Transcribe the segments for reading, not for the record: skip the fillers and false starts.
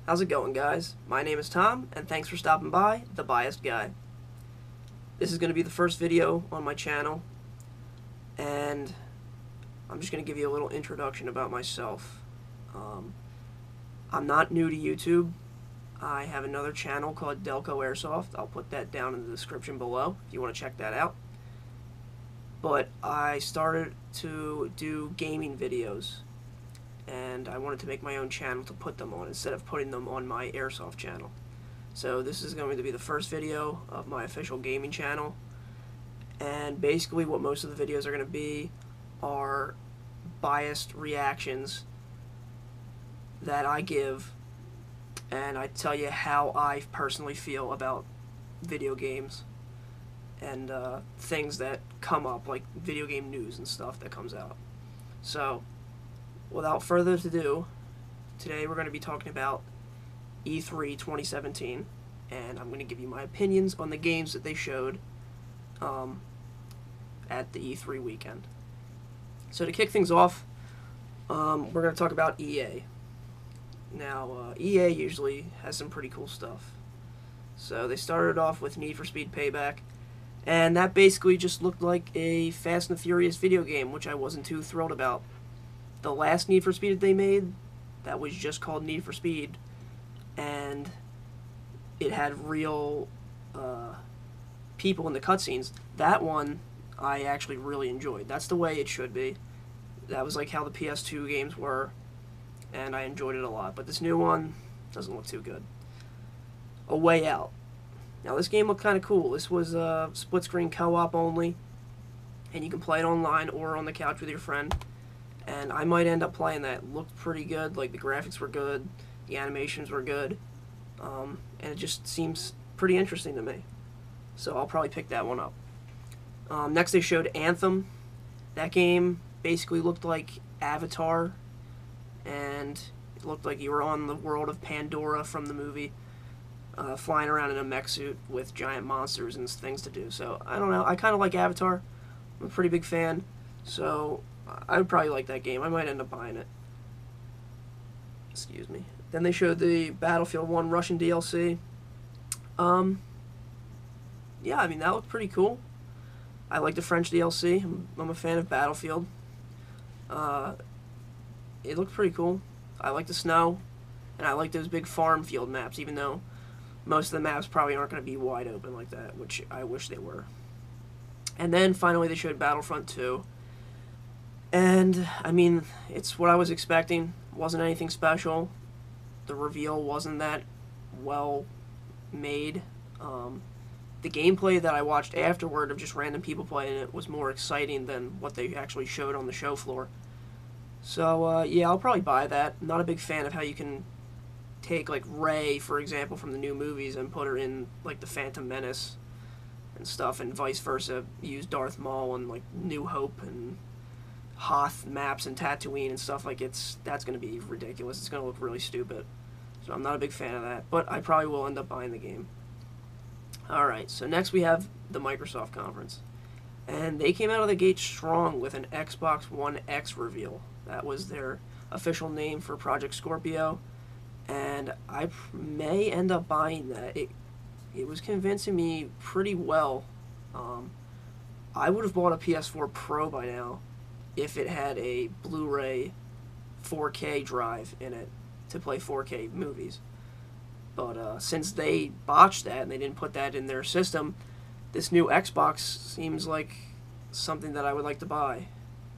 How's it going, guys? My name is Tom, and thanks for stopping by, The Biased Guy. This is going to be the first video on my channel, and I'm just going to give you a little introduction about myself. I'm not new to YouTube. I have another channel called Delco Airsoft. I'll put that down in the description below if you want to check that out. But I started to do gaming videos, and I wanted to make my own channel to put them on instead of putting them on my Airsoft channel. So this is going to be the first video of my official gaming channel, and basically what most of the videos are going to be are biased reactions that I give, and I tell you how I personally feel about video games and things that come up, like video game news and stuff that comes out. So without further ado, today we're going to be talking about E3 2017, and I'm going to give you my opinions on the games that they showed at the E3 weekend. So to kick things off, we're going to talk about EA. Now, EA usually has some pretty cool stuff. So they started off with Need for Speed Payback, and that basically just looked like a Fast and Furious video game, which I wasn't too thrilled about. The last Need for Speed they made, that was just called Need for Speed, and it had real people in the cutscenes. That one I actually really enjoyed. That's the way it should be. That was like how the PS2 games were, and I enjoyed it a lot. But this new one doesn't look too good. A Way Out. Now this game looked kind of cool. This was split screen co-op only, and you can play it online or on the couch with your friend. And I might end up playing that. It looked pretty good. Like, the graphics were good, the animations were good, and it just seems pretty interesting to me. So I'll probably pick that one up. Next they showed Anthem. That game basically looked like Avatar, and it looked like you were on the world of Pandora from the movie, flying around in a mech suit with giant monsters and things to do. So I don't know. I kind of like Avatar. I'm a pretty big fan. So I would probably like that game. I might end up buying it. Excuse me. Then they showed the Battlefield 1 Russian DLC. Yeah, I mean, that looked pretty cool. I like the French DLC. I'm a fan of Battlefield. It looked pretty cool. I like the snow, and I like those big farm field maps, even though most of the maps probably aren't going to be wide open like that, which I wish they were. And then finally they showed Battlefront 2. And, I mean, it's what I was expecting. Wasn't anything special. The reveal wasn't that well made. The gameplay that I watched afterward of just random people playing it was more exciting than what they actually showed on the show floor. So, yeah, I'll probably buy that. I'm not a big fan of how you can take, like, Rey, for example, from the new movies and put her in, like, the Phantom Menace and stuff, and vice versa. Use Darth Maul and, like, New Hope and Hoth maps and Tatooine and stuff. Like, that's going to be ridiculous. It's going to look really stupid. So I'm not a big fan of that, but I probably will end up buying the game. Alright, so next we have the Microsoft conference. And they came out of the gate strong with an Xbox One X reveal. That was their official name for Project Scorpio, and I may end up buying that. It was convincing me pretty well. I would have bought a PS4 Pro by now if it had a Blu-ray 4K drive in it to play 4K movies. But since they botched that and they didn't put that in their system, this new Xbox seems like something that I would like to buy,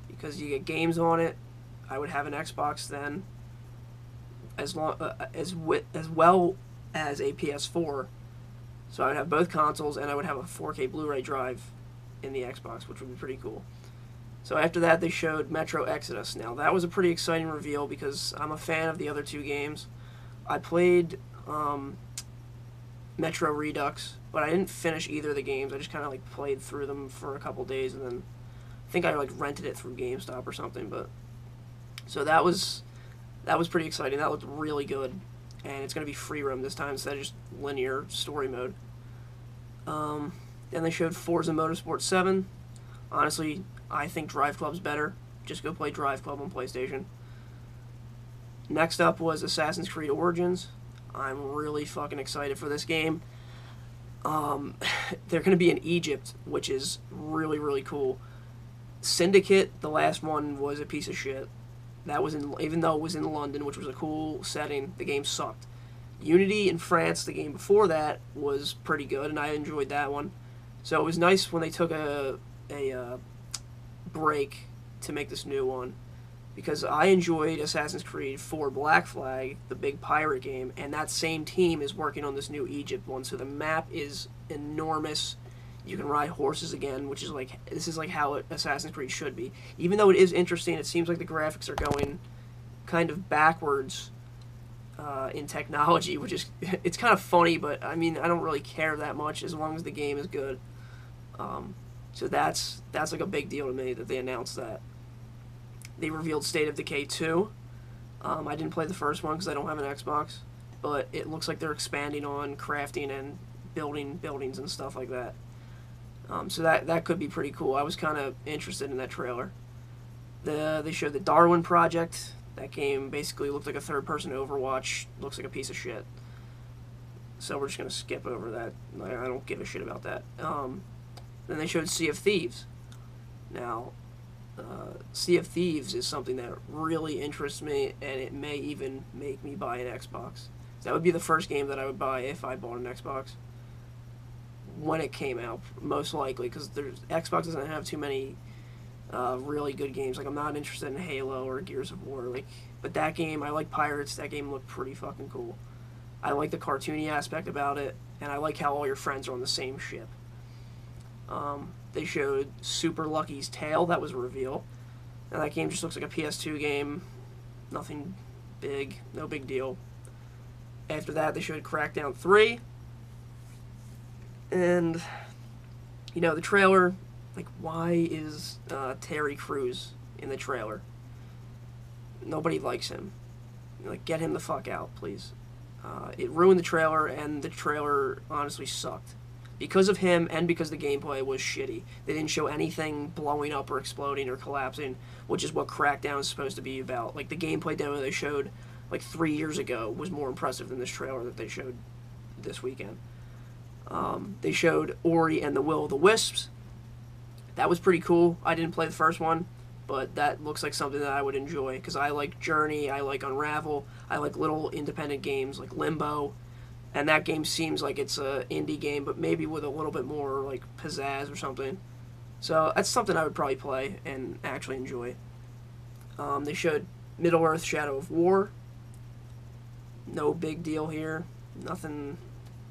because you get games on it. I would have an Xbox then, as well as a PS4. So I would have both consoles, and I would have a 4K Blu-ray drive in the Xbox, which would be pretty cool. So after that, they showed Metro Exodus. Now, that was a pretty exciting reveal because I'm a fan of the other two games. I played Metro Redux, but I didn't finish either of the games. I just kind of like played through them for a couple days, and then I think I like rented it through GameStop or something. But so that was pretty exciting. That looked really good, and it's going to be free roam this time instead of just linear story mode. Then they showed Forza Motorsport 7. Honestly, I think Drive Club's better. Just go play Drive Club on PlayStation. Next up was Assassin's Creed Origins. I'm really fucking excited for this game. They're going to be in Egypt, which is really, really cool. Syndicate, the last one, was a piece of shit. That was even though it was in London, which was a cool setting, the game sucked. Unity in France, the game before that, was pretty good, and I enjoyed that one. So it was nice when they took a break to make this new one, because I enjoyed Assassin's Creed 4 Black Flag, the big pirate game, and that same team is working on this new Egypt one, so the map is enormous. You can ride horses again, which is like, this is like how Assassin's Creed should be. Even though it is interesting, it seems like the graphics are going kind of backwards in technology, which is, it's kind of funny, but I mean, I don't really care that much as long as the game is good. So that's like a big deal to me that they announced that. They revealed State of Decay 2. I didn't play the first one because I don't have an Xbox, but it looks like they're expanding on crafting and building buildings and stuff like that. So that could be pretty cool. I was kind of interested in that trailer. They showed the Darwin Project. That game basically looked like a third-person Overwatch. Looks like a piece of shit. So we're just going to skip over that. I don't give a shit about that. Then they showed Sea of Thieves. Now, Sea of Thieves is something that really interests me, and it may even make me buy an Xbox. That would be the first game that I would buy if I bought an Xbox when it came out, most likely, because Xbox doesn't have too many really good games. Like, I'm not interested in Halo or Gears of War, like, but that game, I like Pirates. That game looked pretty fucking cool. I like the cartoony aspect about it, and I like how all your friends are on the same ship. They showed Super Lucky's Tale. That was a reveal. Now, that game just looks like a PS2 game. Nothing big. No big deal. After that, they showed Crackdown 3. And, you know, the trailer, like, why is Terry Crews in the trailer? Nobody likes him. Like, get him the fuck out, please. It ruined the trailer, and the trailer honestly sucked. Because of him, and because the gameplay was shitty. They didn't show anything blowing up or exploding or collapsing, which is what Crackdown is supposed to be about. Like, the gameplay demo they showed, like, 3 years ago was more impressive than this trailer that they showed this weekend. They showed Ori and the Will of the Wisps. That was pretty cool. I didn't play the first one, but that looks like something that I would enjoy, because I like Journey, I like Unravel, I like little independent games like Limbo, and that game seems like it's an indie game, but maybe with a little bit more like pizzazz or something. So that's something I would probably play and actually enjoy. They showed Middle-earth: Shadow of War. No big deal here. Nothing,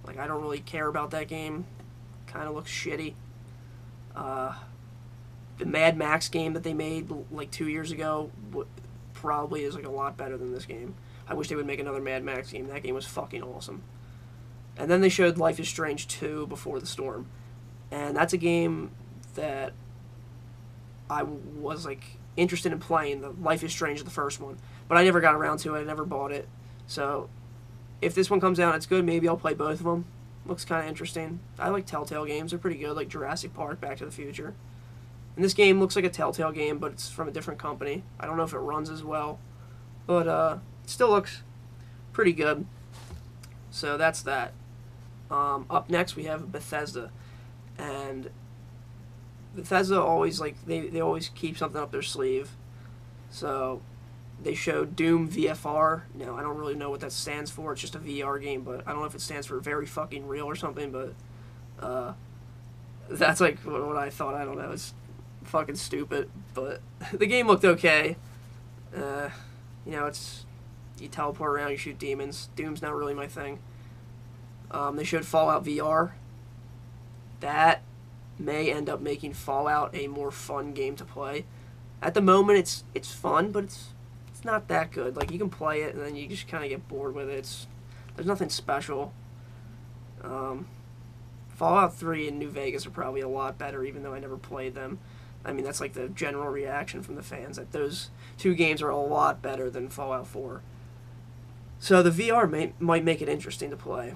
like, I don't really care about that game. Kind of looks shitty. The Mad Max game that they made like 2 years ago probably is like a lot better than this game. I wish they would make another Mad Max game. That game was fucking awesome. And then they showed Life is Strange 2 Before the Storm. And that's a game that I was like interested in playing. The Life is Strange, the first one. But I never got around to it. I never bought it. So if this one comes out, it's good. Maybe I'll play both of them. Looks kind of interesting. I like Telltale games. They're pretty good, like Jurassic Park, Back to the Future. And this game looks like a Telltale game, but it's from a different company. I don't know if it runs as well, but it still looks pretty good. So that's that. Up next, we have Bethesda. And Bethesda always, like, they always keep something up their sleeve. So they showed Doom VFR. Now, I don't really know what that stands for. It's just a VR game, but I don't know if it stands for very fucking real or something, but that's like what I thought. I don't know. It's fucking stupid, but the game looked okay. You know, it's, you teleport around, you shoot demons. Doom's not really my thing. They showed Fallout VR. That may end up making Fallout a more fun game to play. At the moment, it's fun, but it's not that good. Like, you can play it and then you just kind of get bored with it. There's nothing special. Fallout 3 and New Vegas are probably a lot better, even though I never played them. I mean, that's like the general reaction from the fans, that those two games are a lot better than Fallout 4. So the VR might make it interesting to play.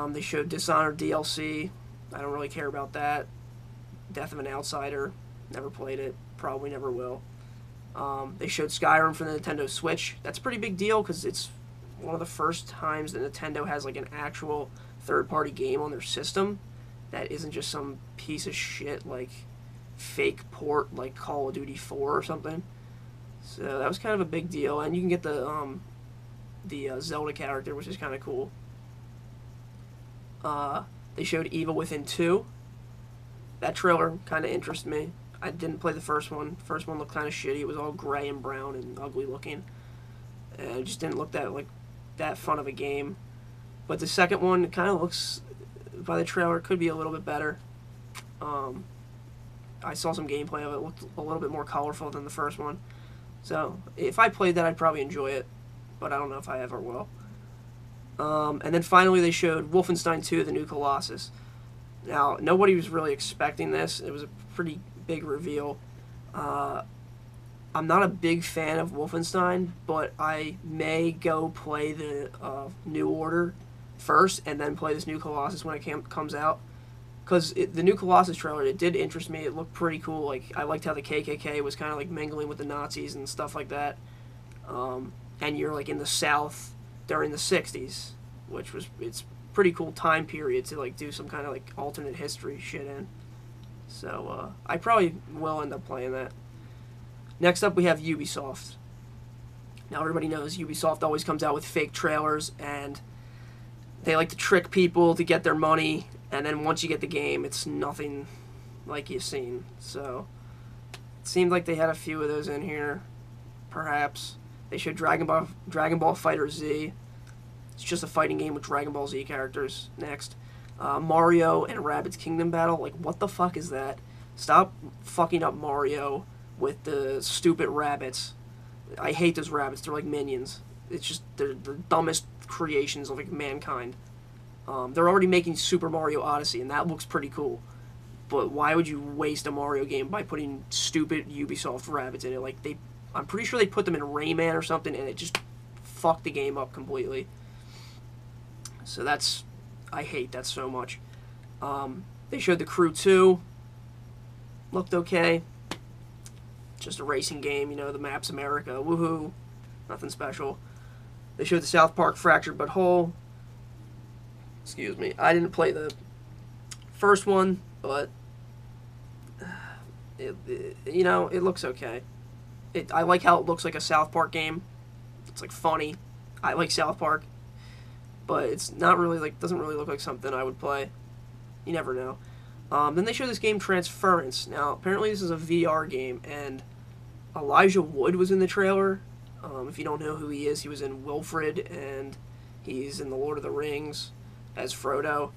They showed Dishonored DLC. I don't really care about that. Death of an Outsider. Never played it. Probably never will. They showed Skyrim for the Nintendo Switch. That's a pretty big deal because it's one of the first times that Nintendo has like an actual third-party game on their system that isn't just some piece of shit like fake port like Call of Duty 4 or something. So that was kind of a big deal, and you can get the Zelda character, which is kind of cool. They showed Evil Within 2. That trailer kind of interested me. I didn't play the first one. The first one looked kind of shitty. It was all gray and brown and ugly looking. And it just didn't look that fun of a game. But the second one kind of looks, by the trailer, could be a little bit better. I saw some gameplay of it. It looked a little bit more colorful than the first one. So if I played that, I'd probably enjoy it. But I don't know if I ever will. And then finally they showed Wolfenstein 2, The New Colossus. Now, nobody was really expecting this. It was a pretty big reveal. I'm not a big fan of Wolfenstein, but I may go play the New Order first and then play this New Colossus when it comes out. Because the New Colossus trailer, it did interest me. It looked pretty cool. Like, I liked how the KKK was kind of like mingling with the Nazis and stuff like that. And you're like in the South during the 60s, which was, it's pretty cool time period to like do some kind of like alternate history shit in. So I probably will end up playing that. Next up we have Ubisoft. Now everybody knows Ubisoft always comes out with fake trailers, and they like to trick people to get their money, and then once you get the game it's nothing like you've seen. So it seemed like they had a few of those in here, perhaps. They showed Dragon Ball FighterZ. It's just a fighting game with Dragon Ball Z characters. Next, Mario and Rabbids Kingdom Battle. Like, what the fuck is that? Stop fucking up Mario with the stupid rabbits. I hate those rabbits. They're like minions. It's just, they're the dumbest creations of like mankind. They're already making Super Mario Odyssey, and that looks pretty cool. But why would you waste a Mario game by putting stupid Ubisoft rabbits in it? Like, I'm pretty sure they put them in Rayman or something, and it just fucked the game up completely. So that's, I hate that so much. They showed The Crew 2. Looked okay. Just a racing game, you know, the map's America. Woohoo. Nothing special. They showed the South Park Fractured But Whole. Excuse me. I didn't play the first one, but you know, it looks okay. I like how it looks like a South Park game. It's like funny. I like South Park. But it's not really like, doesn't really look like something I would play. You never know. Then they show this game Transference. Now, apparently this is a VR game, and Elijah Wood was in the trailer. If you don't know who he is, he was in Wilfred, and he's in The Lord of the Rings as Frodo.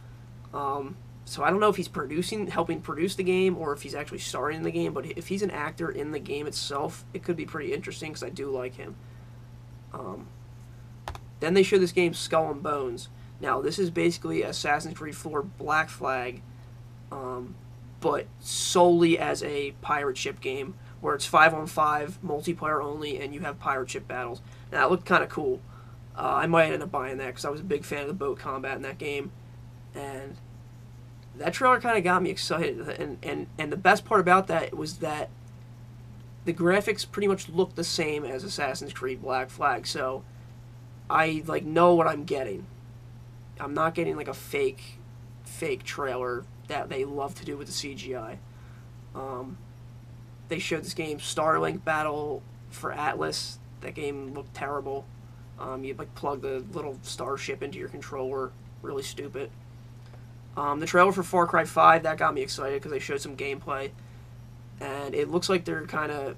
So I don't know if he's helping produce the game, or if he's actually starring in the game, but if he's an actor in the game itself, it could be pretty interesting, because I do like him. Then they show this game Skull and Bones. Now, this is basically Assassin's Creed 4 Black Flag, but solely as a pirate ship game, where it's 5-on-5, multiplayer only, and you have pirate ship battles. Now, it looked kind of cool. I might end up buying that, because I was a big fan of the boat combat in that game. And that trailer kind of got me excited. And the best part about that was that the graphics pretty much look the same as Assassin's Creed Black Flag, so I like know what I'm getting. I'm not getting like a fake trailer that they love to do with the CGI. They showed this game Starlink Battle for Atlas. That game looked terrible. You like plug the little starship into your controller. Really stupid. The trailer for Far Cry 5, that got me excited because they showed some gameplay, and it looks like they're kind of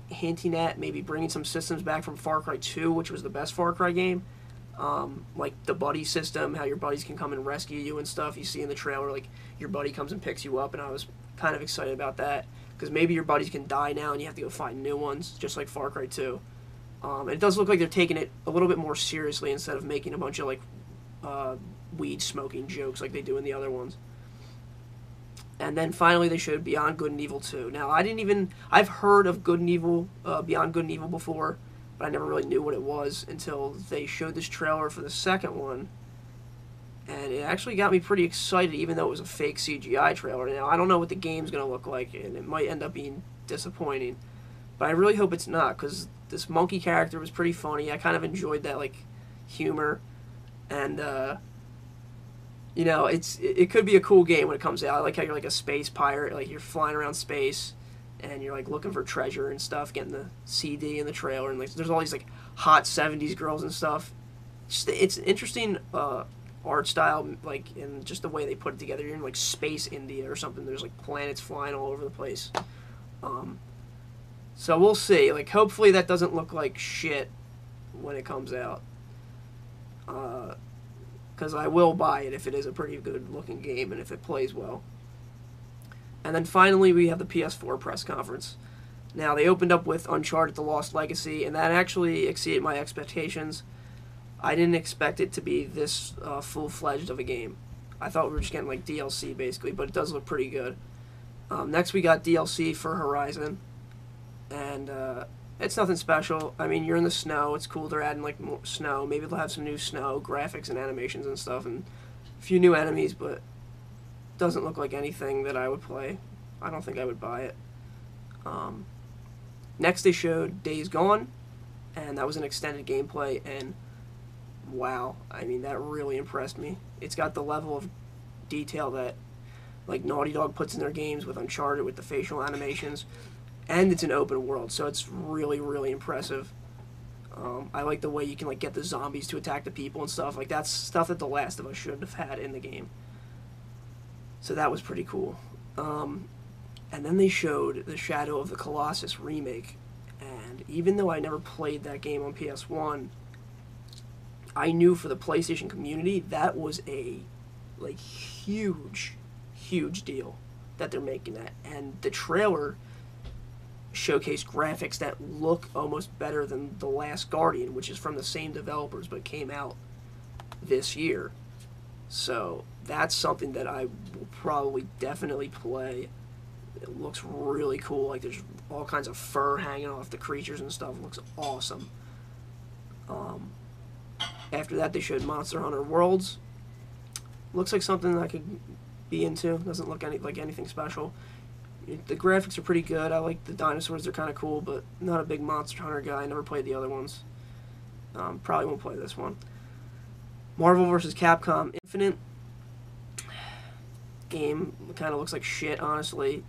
hinting at maybe bringing some systems back from Far Cry 2, which was the best Far Cry game. Like the buddy system, how your buddies can come and rescue you and stuff. You see in the trailer, like, your buddy comes and picks you up, and I was kind of excited about that, because maybe your buddies can die now and you have to go find new ones, just like Far Cry 2. And it does look like they're taking it a little bit more seriously instead of making a bunch of, like, weed smoking jokes like they do in the other ones. And then finally they showed Beyond Good and Evil 2. Now, I've heard of Good and Evil, Beyond Good and Evil before, but I never really knew what it was until they showed this trailer for the second one. And it actually got me pretty excited, even though it was a fake CGI trailer. Now, I don't know what the game's going to look like, and it might end up being disappointing. But I really hope it's not, because this monkey character was pretty funny. I kind of enjoyed that, like, humor, and you know, it could be a cool game when it comes out. I like how you're like a space pirate, like you're flying around space, and you're like looking for treasure and stuff, getting the CD in the trailer, and like there's all these like hot '70s girls and stuff. Just, it's interesting art style, like, and just the way they put it together. You're in like space India or something. There's like planets flying all over the place. So we'll see. Like, hopefully that doesn't look like shit when it comes out. Because I will buy it if it is a pretty good looking game and if it plays well. And then finally we have the PS4 press conference. Now, they opened up with Uncharted: The Lost Legacy, and that actually exceeded my expectations. I didn't expect it to be this full-fledged of a game. I thought we were just getting like DLC basically, but it does look pretty good. Next we got DLC for Horizon, and it's nothing special. I mean, you're in the snow. It's cool. They're adding like more snow. Maybe they'll have some new snow graphics and animations and stuff, and a few new enemies, but it doesn't look like anything that I would play. I don't think I would buy it. Next they showed Days Gone, and that was an extended gameplay, and wow, I mean, that really impressed me. It's got the level of detail that like Naughty Dog puts in their games with Uncharted, with the facial animations, and it's an open world, so it's really, really impressive. I like the way you can like get the zombies to attack the people and stuff. Like, that's stuff that The Last of Us should have had in the game. So that was pretty cool. And then they showed the Shadow of the Colossus remake, and even though I never played that game on PS1, I knew for the PlayStation community that was a like huge deal that they're making that, and the trailer showcased graphics that look almost better than The Last Guardian, which is from the same developers but came out this year. So that's something that I will probably definitely play. It looks really cool. Like, there's all kinds of fur hanging off the creatures and stuff. It looks awesome. After that, they showed Monster Hunter Worlds. Looks like something I could be into. Doesn't look like anything special. The graphics are pretty good. I like the dinosaurs. They're kind of cool, but not a big Monster Hunter guy. I never played the other ones. Probably won't play this one. Marvel vs. Capcom Infinite. Game kind of looks like shit, honestly.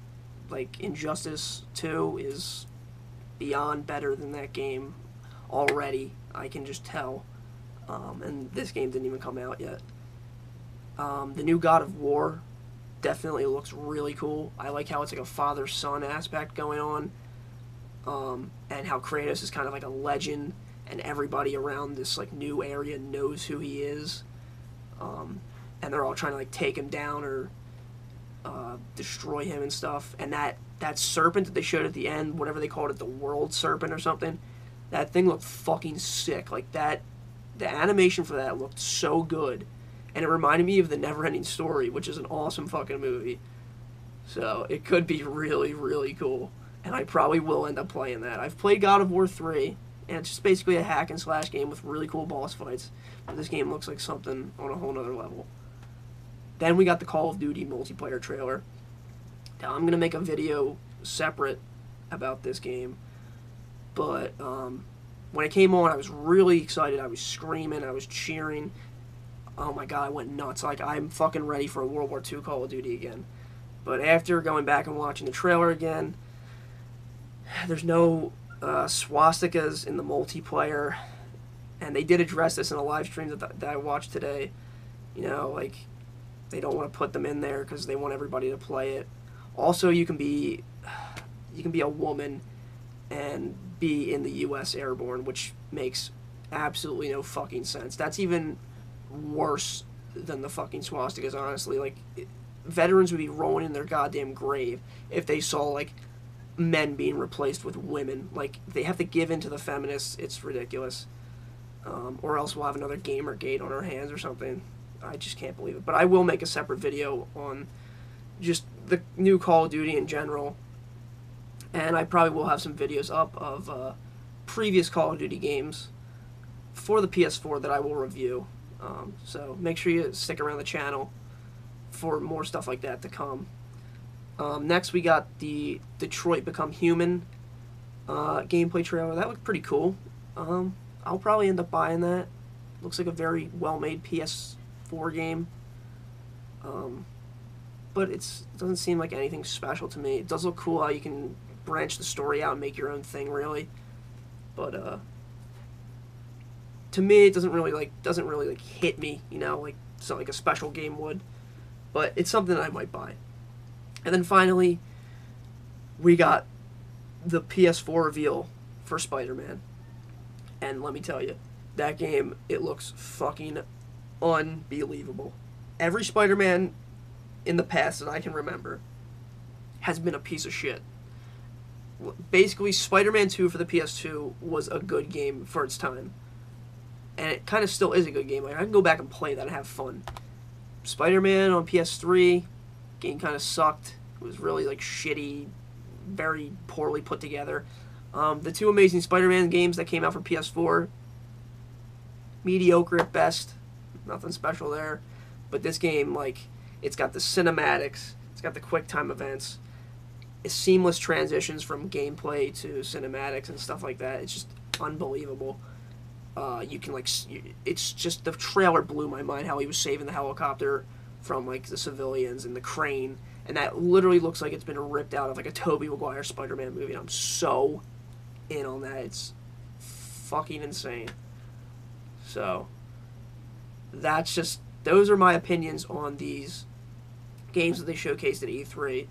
Like, Injustice 2 is beyond better than that game already. I can just tell. And this game didn't even come out yet. The new God of War definitely looks really cool. I like how it's like a father-son aspect going on. And how Kratos is kind of like a legend, and everybody around this like new area knows who he is. And they're all trying to like take him down or destroy him and stuff. And that serpent that they showed at the end, whatever they called it, the World Serpent or something, that thing looked fucking sick. Like, that, the animation for that looked so good, and it reminded me of The Neverending Story, which is an awesome fucking movie. So it could be really, really cool, and I probably will end up playing that. I've played God of War 3, and it's just basically a hack and slash game with really cool boss fights, but this game looks like something on a whole nother level. Then we got the Call of Duty multiplayer trailer. Now, I'm going to make a video separate about this game, but when it came on, I was really excited. I was screaming. I was cheering. Oh my god, I went nuts. Like, I'm fucking ready for a World War II Call of Duty again. But after going back and watching the trailer again, there's no swastikas in the multiplayer, and they did address this in a live stream that I watched today. You know, like, they don't want to put them in there because they want everybody to play it. Also, you can be a woman and be in the U.S. Airborne, which makes absolutely no fucking sense. That's even worse than the fucking swastikas, honestly. Like, veterans would be rolling in their goddamn grave if they saw, like, men being replaced with women. Like, they have to give in to the feminists. It's ridiculous. Or else we'll have another Gamergate on our hands or something. I just can't believe it. But I will make a separate video on just the new Call of Duty in general. And I probably will have some videos up of previous Call of Duty games for the PS4 that I will review. So make sure you stick around the channel for more stuff like that to come. Next we got the Detroit Become Human gameplay trailer. That looked pretty cool. I'll probably end up buying that. Looks like a very well-made PS4 game. But it doesn't seem like anything special to me. It does look cool how you can branch the story out and make your own thing, really. But to me, it doesn't really hit me, you know, like so like a special game would. But it's something that I might buy. And then finally, we got the PS4 reveal for Spider-Man. And let me tell you, that game, it looks fucking unbelievable. Every Spider-Man in the past that I can remember has been a piece of shit. Basically, Spider-Man 2 for the PS2 was a good game for its time. And it kind of still is a good game. Like, I can go back and play that and have fun. Spider-Man on PS3, game kind of sucked. It was really, like, shitty, very poorly put together. The two Amazing Spider-Man games that came out for PS4, mediocre at best. Nothing special there. But this game, like, it's got the cinematics, it's got the quick time events, it's seamless transitions from gameplay to cinematics and stuff like that. It's just unbelievable. You can, like, it's just, the trailer blew my mind how he was saving the helicopter from, like, the civilians and the crane, and that literally looks like it's been ripped out of, like, a Tobey Maguire Spider-Man movie, and I'm so in on that. It's fucking insane. So, that's just, those are my opinions on these games that they showcased at E3.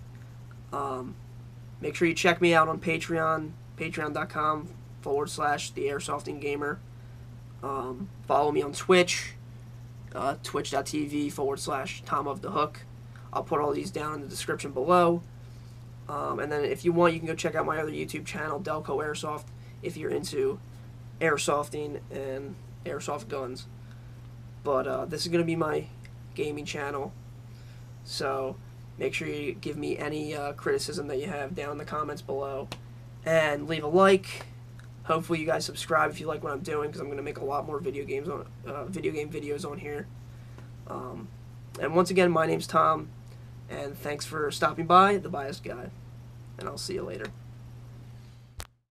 Make sure you check me out on Patreon, patreon.com/theairsoftinggamer. Follow me on Twitch, twitch.tv/TomOfTheHook. I'll put all these down in the description below. And then if you want, you can go check out my other YouTube channel, Delco Airsoft, if you're into airsofting and airsoft guns. But this is going to be my gaming channel. So make sure you give me any criticism that you have down in the comments below. And leave a like. Hopefully you guys subscribe if you like what I'm doing, because I'm going to make a lot more video game videos on here. And once again, my name's Tom, and thanks for stopping by, The Biased Guy. And I'll see you later.